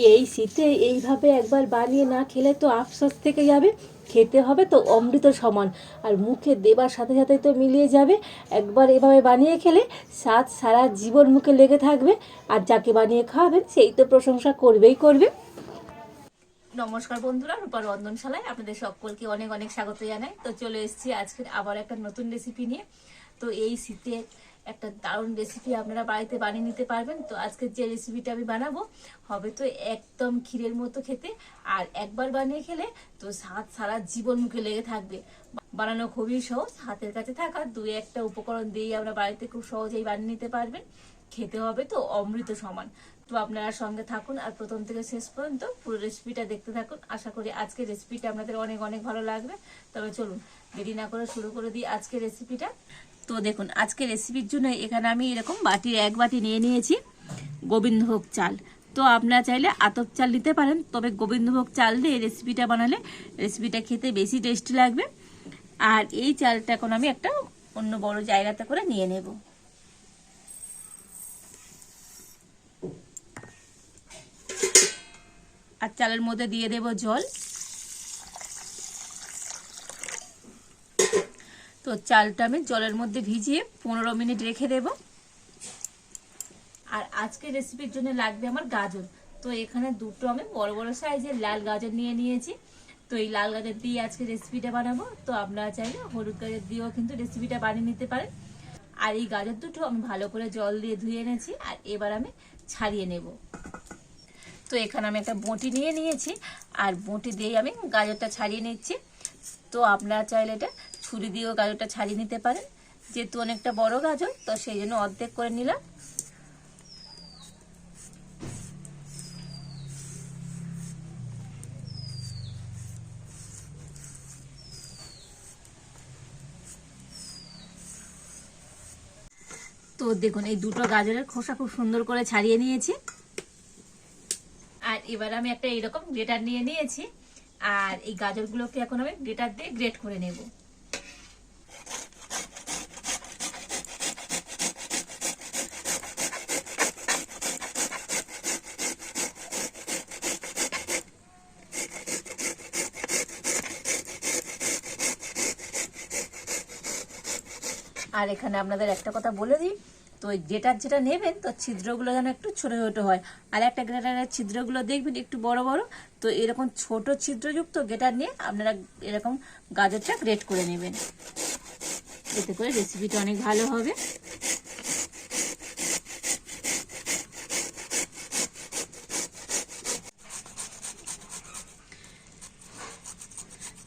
এই শীতে এইভাবে একবার বানিয়ে না খেলে তো আফসোস থেকে যাবে। খেতে হবে তো অমৃত সমান, আর মুখে দেবার সাথে সাথে তো মিলিয়ে যাবে। একবার এভাবে বানিয়ে খেলে স্বাদ সারা জীবন মুখে লেগে থাকবে, আর যাকে বানিয়ে খাওয়াবেন সেই তো প্রশংসা করবেই করবে। নমস্কার বন্ধুরা, রূপার রন্ধনশালায় আপনাদের সকলকে অনেক অনেক স্বাগত জানাই। তো চলে এসেছি আজকে আবার একটা নতুন রেসিপি নিয়ে। তো এই শীতে একটা দারুণ রেসিপি আপনারা বাড়িতে বানিয়ে নিতে পারবেন। তো আজকে যে রেসিপিটা আমি বানাবো হবে তো একদম ক্ষীরের মতো খেতে, আর একবার বানিয়ে খেলে তো স্বাদ সারা জীবন মুখে লেগে থাকবে। বানানো খুবই সহজ, হাতের কাছে থাকা দুই একটা উপকরণ দিয়ে আমরা বাড়িতে খুব সহজেই বানিয়ে নিতে পারবেন। খেতে হবে তো অমৃত সমান। তো আপনারা সঙ্গে থাকুন আর প্রথম থেকে শেষ পর্যন্ত পুরো রেসিপিটা দেখতে থাকুন। আশা করি আজকের রেসিপিটা আপনাদের অনেক অনেক ভালো লাগবে। তবে চলুন দেরি না করে শুরু করে দিই আজকের রেসিপিটা। তো দেখুন আজকের রেসিপির জন্য এখানে আমি এরকম বাটির এক বাটি নিয়ে নিয়েছি গোবিন্দভোগ চাল। তো আপনারা চাইলে আতপ চাল নিতে পারেন, তবে গোবিন্দভোগ চাল দিয়ে রেসিপিটা বানালে রেসিপিটা খেতে বেশি টেস্টি লাগবে। আর এই চালটা এখন আমি একটা অন্য বড় জায়গাতে করে নিয়ে নেব। আর চালের মধ্যে দিয়ে দেব জল। তো চালটা আমি জলের মধ্যে ভিজিয়ে 15 মিনিট রেখে দেব। আর আজকের রেসিপির জন্য লাগবে আমার গাজর। তো এখানে দুটো আমি বড় বড় সাইজের লাল গাজর নিয়ে নিয়েছি। তো এই লাল গাজর দিয়ে আজকে রেসিপিটা বানাবো। তো আপনারা চাইলে হলুদ গাজর দিয়েও কিন্তু রেসিপিটা বানিয়ে নিতে পারেন। আর এই গাজর দুটো আমি ভালো করে জল দিয়ে ধুয়ে এনেছি, আর এবার আমি ছাড়িয়ে নেব। তো এখানে আমি একটা বঁটি নিয়ে নিয়েছি, আর বঁটি দিয়ে আমি গাজরটা ছাড়িয়ে নিচ্ছি। তো আপনারা চাইলে এটা ছুরি দিয়েও গাজরটা ছাড়িয়ে নিতে পারেন। যেহেতু অনেকটা বড় গাজর, তো সেই জন্য অর্ধেক করে নিলাম। তো দেখুন এই দুটো গাজরের খোসা খুব সুন্দর করে ছাড়িয়ে নিয়েছি। আর এবার আমি একটা এইরকম গ্রেটার নিয়ে নিয়েছি, আর এই গাজরগুলোকে এখন আমি গ্রেটার দিয়ে গ্রেট করে নেব। আর এখানে আপনাদের একটা কথা বলে দিই, তো ওই গ্রেটার যেটা নেবেন তো ছিদ্রগুলো যেন একটু ছোট ছোট হয়, আর একটা গ্রেটারের ছিদ্রগুলো দেখবেন একটু বড় বড়। তো এরকম ছোট ছিদ্রযুক্ত গ্রেটার নিয়ে আপনারা এরকম গাজরটা গ্রেট করে নেবেন, এতে করে রেসিপিটা অনেক ভালো হবে।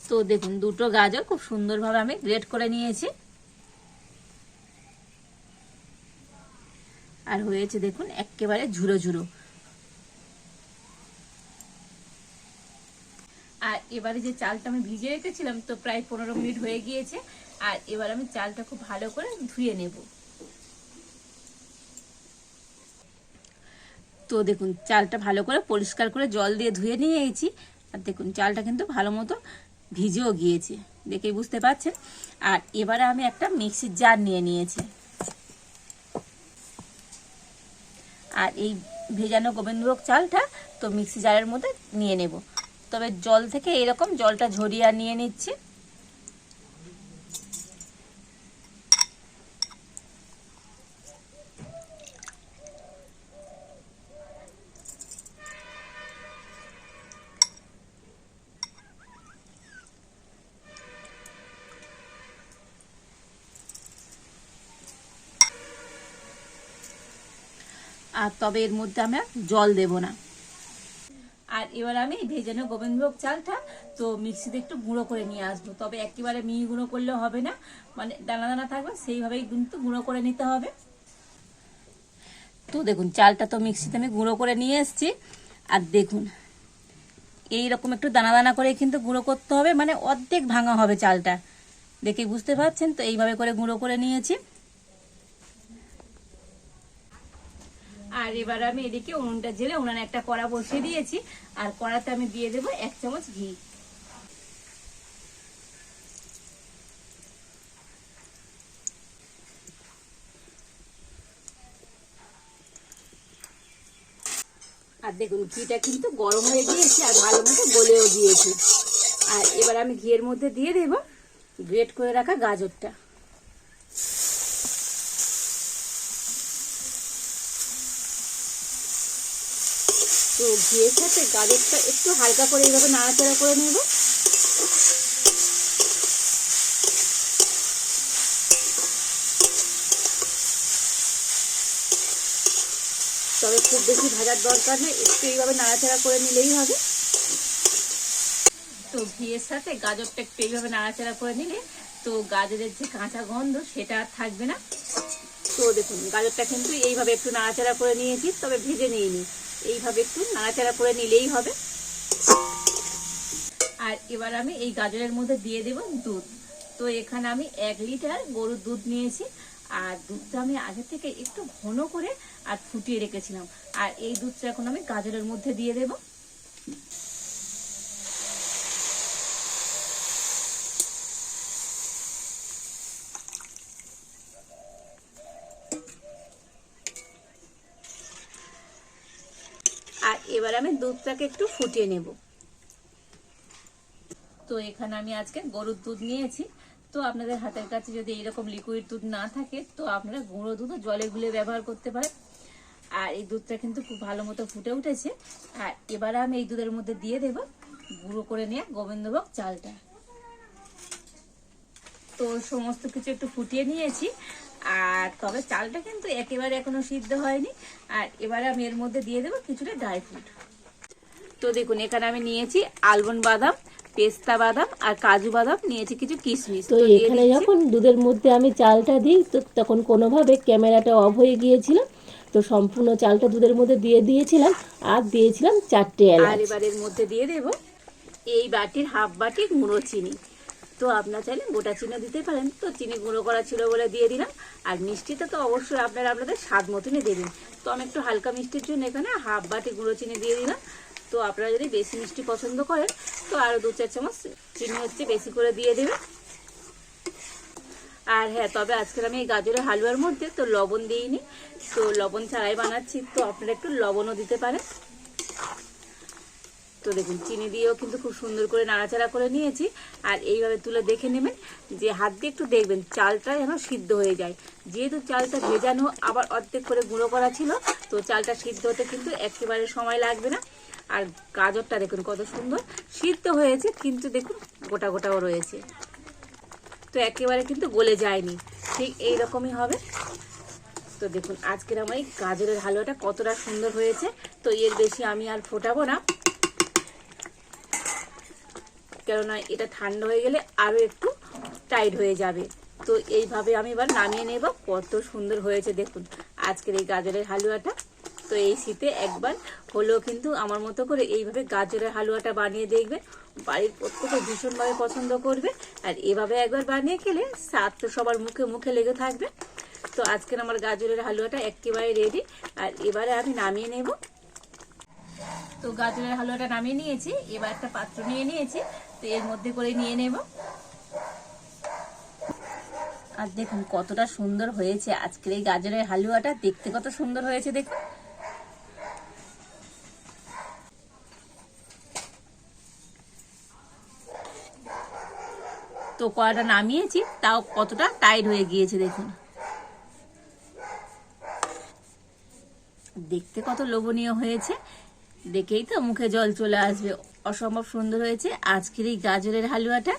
তো দেখুন দুটো গাজর খুব সুন্দরভাবে আমি গ্রেট করে নিয়েছি, আর হয়েছে দেখুন একেবারে ঝুরো ঝুরো। আর এবারে যে চালটা আমি ভিজিয়ে রেখেছিলাম তো প্রায় 15 মিনিট হয়ে গিয়েছে। আর এবার আমি চালটা খুব ভালো করে ধুয়ে নেব। তো দেখুন চালটা ভালো করে পরিষ্কার করে জল দিয়ে ধুয়ে নিয়েছি। আর দেখুন চালটা কিন্তু ভালো মতো ভিজেও গিয়েছে, দেখেই বুঝতে পারছেন। আর এবারে আমি একটা মিক্সির জার নিয়ে নিয়েছি, আর এই ভেজানো গোবিন্দভোগ চালটা তো মিক্সি জারের মধ্যে নিয়ে নেব। তবে জল থেকে এরকম জলটা ঝরিয়ে নিয়ে নিচ্ছি। আর তবে এর মধ্যে আমি জল দেব না। আর এবার আমি ভেজানো গোবিন্দভোগ চালটা তো মিক্সিতে একটু গুঁড়ো করে নিয়ে আসবো। তবে একেবারে মিহি গুঁড়ো করলে হবে না, মানে দানা দানা থাকবে, সেইভাবেই কিন্তু গুঁড়ো করে নিতে হবে। তো দেখুন চালটা তো মিক্সিতে আমি গুঁড়ো করে নিয়ে এসেছি। আর দেখুন এইরকম একটু দানা দানা করে কিন্তু গুঁড়ো করতে হবে, মানে অর্ধেক ভাঙা হবে চালটা, দেখে বুঝতে পারছেন। তো এইভাবে করে গুঁড়ো করে নিয়েছি। আর এবার আমি এদিকে উনুনটা জেলে উনানে একটা কড়া বসিয়ে দিয়েছি, আর কড়াতে আমি দিয়ে দেবো 1 চামচ ঘি। আর আর দেখুন ঘিটা কিন্তু গরম হয়ে গিয়েছে আর ভালো মতো গলেও গিয়েছে। আর এবার আমি ঘিয়ের মধ্যে দিয়ে দেব গ্রেট করে রাখা গাজরটা। তো ঘিয়ের সাথে গাজরটা একটু হালকা করে এইভাবে নাড়াচাড়া করে নেব। তবে খুব বেশি ভাজার দরকার নেই, একটু এইভাবে নাড়াচাড়া করে নিলেই হবে। তো ঘিয়ের সাথে গাজরটা একটু এইভাবে নাড়াচাড়া করে নিলে তো গাজরের যে কাঁচা গন্ধ সেটা আর থাকবে না। তো দেখুন গাজরটা কিন্তু এইভাবে একটু নাড়াচাড়া করে নিয়েছি, তবে ভেজে নিইনি, এইভাবে একটু নাড়াচাড়া করে নিলেই হবে। আর এবার আমি এই গাজরের মধ্যে দিয়ে দেব দুধ। তো এখানে আমি 1 লিটার গরুর দুধ নিয়েছি, আর দুধটা আমি আগে থেকে একটু ঘন করে আর ফুটিয়ে রেখেছিলাম। আর এই দুধটা এখন আমি গাজরের মধ্যে দিয়ে দেব। আর এবার আমি দুধটাকে একটু ফুটিয়ে নেব। তো এখানে আমি আজকে গরুর দুধ নিয়েছি। তো আপনাদের হাতের কাছে যদি এইরকম লিকুইড দুধ না থাকে তো আপনারা গুঁড়ো দুধও জলে গুলে ব্যবহার করতে পারেন। আর এই দুধটা কিন্তু খুব ভালো মতো ফুটে উঠেছে। আর এবার আমি এই দুধের মধ্যে দিয়ে দেব গুঁড়ো করে নিয়ে গোবিন্দভোগ চালটা। তো সমস্ত কিছু একটু ফুটিয়ে নিয়েছি, আর তবে চালটা কিন্তু একেবারে এখনো সিদ্ধ হয়নি। আর এবারে আমি এর মধ্যে দিয়ে দেবো কিছুটা ড্রাই ফ্রুট। তো দেখুন এখানে আমি নিয়েছি আলমন্ড বাদাম, পেস্তা বাদাম আর কাজু বাদাম, নিয়েছি কিছু কিশমিশ। তো এখানে যখন দুধের মধ্যে আমি চালটা দিই তো তখন কোনোভাবে ক্যামেরাটা অফ হয়ে গিয়েছিল। তো সম্পূর্ণ চালটা দুধের মধ্যে দিয়ে দিয়েছিলাম আর দিয়েছিলাম 4টে এলাচ। আর এবার এর মধ্যে দিয়ে দেব এই বাটির হাফ বাটি গুঁড়ো চিনি। তো আপনারা চাইলে গোটা চিনি দিতে পারেন, তো চিনি গুঁড়ো করা ছিল বলে দিয়ে দিলাম। আর মিষ্টিটা তো অবশ্যই আপনারা আপনাদের স্বাদ মতনই দেবেন। তো আমি একটু হালকা মিষ্টির জন্য এখানে হাফ বাটি গুঁড়ো চিনি দিয়ে দিলাম। তো আপনারা যদি বেশি মিষ্টি পছন্দ করেন তো আরও 2-4 চামচ চিনি হচ্ছে বেশি করে দিয়ে দেবেন। আর হ্যাঁ, তবে আজকের আমি এই গাজরের হালুয়ার মধ্যে তো লবণ দিইনি, তো লবণ ছাড়াই বানাচ্ছি, তো আপনারা একটু লবণও দিতে পারেন। তো দেখুন চিনি দিয়েও কিন্তু খুব সুন্দর করে নাড়াচাড়া করে নিয়েছি। আর এইভাবে তুলে দেখে নেবেন, যে হাত দিয়ে একটু দেখবেন চালটা যেন সিদ্ধ হয়ে যায়। যেহেতু চালটা ভেজানো আবার অর্ধেক করে গুঁড়ো করা ছিল, তো চালটা সিদ্ধ হতে কিন্তু একেবারে সময় লাগবে না। আর গাজরটা দেখুন কত সুন্দর সিদ্ধ হয়েছে, কিন্তু দেখুন গোটা গোটাও রয়েছে, তো একেবারে কিন্তু গলে যায়নি, ঠিক এইরকমই হবে। তো দেখুন আজকের আমার এই গাজরের হালুয়াটা কতটা সুন্দর হয়েছে। তো এর বেশি আমি আর ফোটাবো না, কেননা এটা ঠান্ডা হয়ে গেলে আরও একটু টাইট হয়ে যাবে। তো এইভাবে আমি এবার নামিয়ে নেব। কত সুন্দর হয়েছে দেখুন আজকের এই গাজরের হালুয়াটা। তো এই শীতে একবার হলেও কিন্তু আমার মতো করে এইভাবে গাজরের হালুয়াটা বানিয়ে দেখবে, বাড়ির প্রত্যেকে ভীষণভাবে পছন্দ করবে। আর এভাবে একবার বানিয়ে খেলে স্বাদ তো সবার মুখে মুখে লেগে থাকবে। তো আজকের আমার গাজরের হালুয়াটা একেবারে রেডি। আর এবারে আমি নামিয়ে নেব। তো গাজরের হালুয়াটা নামিয়ে নিয়েছি, এবার একটা পাত্র নিয়ে নিয়েছি, তো এর মধ্যে করে নিয়ে নেব। আর দেখুন কতটা সুন্দর হয়েছে আজকের এই গাজরের হালুয়াটা, দেখতে কত সুন্দর হয়েছে দেখুন। তো কড়াটা নামিয়েছি, তাও কতটা টাইট হয়ে গিয়েছে দেখুন, দেখতে কত লোভনীয় হয়েছে, দেখেই তো মুখে জল চলে আসবে। অসম্ভব সুন্দর হয়েছে আজকের এই গাজরের হালুয়াটা।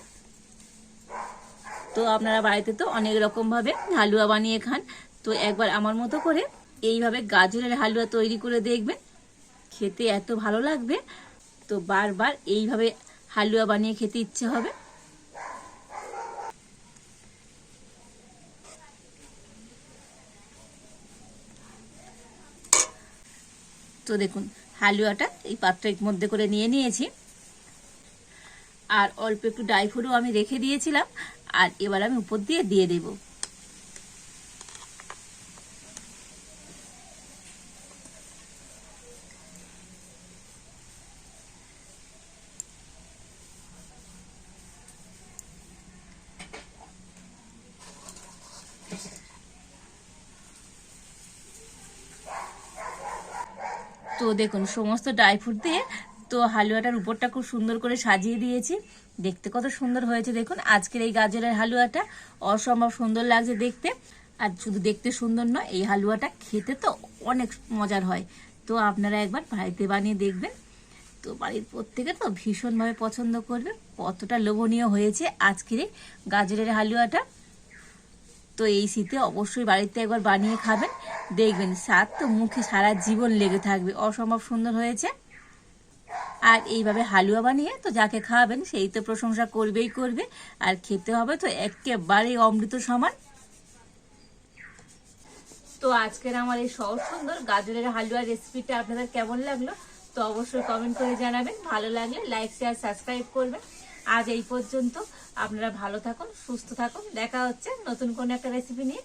তো আপনারা বাড়িতে তো অনেক রকম ভাবে হালুয়া বানিয়ে খান, তো একবার আমার মতো করে এইভাবে গাজরের হালুয়া তৈরি করে দেখবেন, খেতে এত ভালো লাগবে, তো বারবার এইভাবে হালুয়া বানিয়ে খেতে ইচ্ছে হবে। তো দেখুন হালুয়াটা এই পাত্রের মধ্যে করে নিয়ে নিয়েছি, আর অল্প একটু ড্রাই ফ্রুটও আমি রেখে দিয়েছিলাম। আর এবার আমি উপর দিয়ে দিয়ে দেব। তো তো দেখুন সমস্ত ড্রাই ফ্রুট দিয়ে তো হালুয়াটার উপরটা খুব সুন্দর করে সাজিয়ে দিয়েছি। দেখতে কত সুন্দর হয়েছে দেখুন। আজকের এই গাজরের হালুয়াটা অসম্ভব সুন্দর লাগছে দেখতে। আর শুধু দেখতে সুন্দর নয়, এই হালুয়াটা খেতে তো অনেক মজার হয়। তো আপনারা একবার বাড়িতে বানিয়ে দেখবেন। তো বাড়ির প্রত্যেকে তো ভীষণভাবে পছন্দ করবে। কতটা লোভনীয় হয়েছে আজকের এই গাজরের হালুয়াটা। তো এই শীতে অবশ্যই বাড়িতে একবার বানিয়ে খাবেন, দেখবেন স্বাদ তো মুখে সারা জীবন লেগে থাকবে। অসম্ভব সুন্দর হয়েছে। আর এইভাবে হালুয়া বানিয়ে তো যাকে খাওয়াবেন সেই তো প্রশংসা করবেই করবে, আর খেতে হবে তো একেবারে অমৃত সমান। তো আজকের আমার এই সহজ সুন্দর গাজরের হালুয়ার রেসিপিটা আপনাদের কেমন লাগলো তো অবশ্যই কমেন্ট করে জানাবেন। ভালো লাগলে লাইক শেয়ার সাবস্ক্রাইব করবেন। আজ এই পর্যন্ত। আপনারা ভালো থাকুন, সুস্থ থাকুন। দেখা হচ্ছে নতুন কোনো একটা রেসিপি নিয়ে।